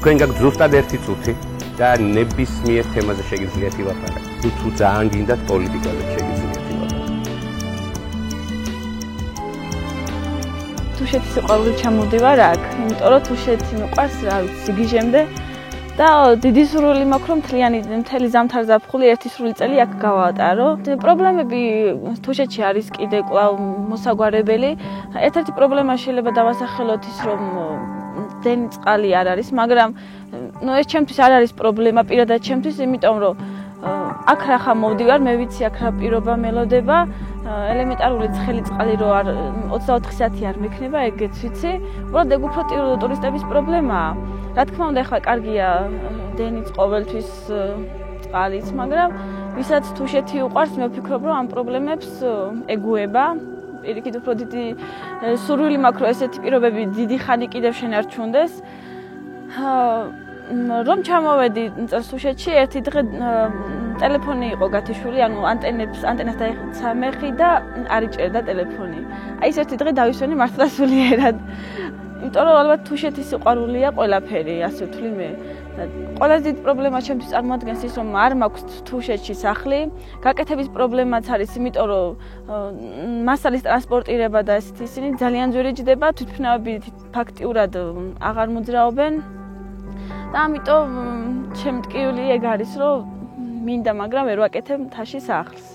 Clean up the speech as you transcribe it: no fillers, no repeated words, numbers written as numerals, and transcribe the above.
თქვენ გაქვთ ზუსტად 1 წუთი და ნებისმიერ თემაზე შეგიძლიათ ილაპარაკოთ. თუ ძალიან გინდათ პოლიტიკაზე შეგიძლიათ ილაპარაკოთ. თუშეთის სიყვარული ჩამოვდივარ აქ, იმიტომ რომ თუშეთი მიყვარს, რა ვიცი, გიჟემდე და დიდი სურვილი მაქვს, რომ მთელი ზამთარ ზაფხული 1 სრული წელი აქ გავაატარო. პრობლემები თუშეთში არის კიდე კვლავ მოსაგვარებელი. ერთ-ერთი პრობლემა შეიძლება დავასახელოთ ის, რომ დენი წყალი არ არის, მაგრამ ეს ჩემთვის არ არის პრობლემა პირადად ჩემთვის, იმიტომ რომ აქ რახა მოვდივარ, მე ვიცი აქ რა პირობა მელოდება, ელემენტარული ცხელი წყალი რო არ 24 საათი არ მექნება, ეგეც ვიცი. უბრალოდ ეგ უფრო ტურისტების პრობლემაა. რა თქმა უნდა, ახლა კარგია დენიც ყოველთვის წყალიც, მაგრამ ვისაც თუშეთი უყვარს, მე ვფიქრობ, რომ ამ პრობლემებს ეგუება. პირიქით უფრო დიდი სურვილი მაქვს, რომ ესეთი პირობები დიდი ხანი კიდევ შენარჩუნდეს. რომ ჩამოვედი წელს თუშეთში, ერთი დღე ტელეფონი იყო გათიშული, ანუ ანტენას დაეცა მეხი და არ იჭერდა ტელეფონი. აი ეს ერთი დღე დავისვენი მართლა სულიერად. იმიტომ რომ ალბათ თუშეთის სიყვარულია ყველაფერი, ასე ვთვლი მე. ყველაზე დიდი პრობლემა ჩემთვის წარმოადგენს ის, რომ არ მაქვს თუშეთში სახლი. გაკეთების პრობლემაც არის, იმიტომ რომ მასალის ტრანსპორტირება და ისინი ძალიან ძვირი ჯდება, თვითმფრინავები ფაქტიურად აღარ მოძრაობენ. და ამიტომ ჩემ ტკივილი ეგ არის, რომ მინდა, მაგრამ ვერ ვაკეთებ მთაში სახლს.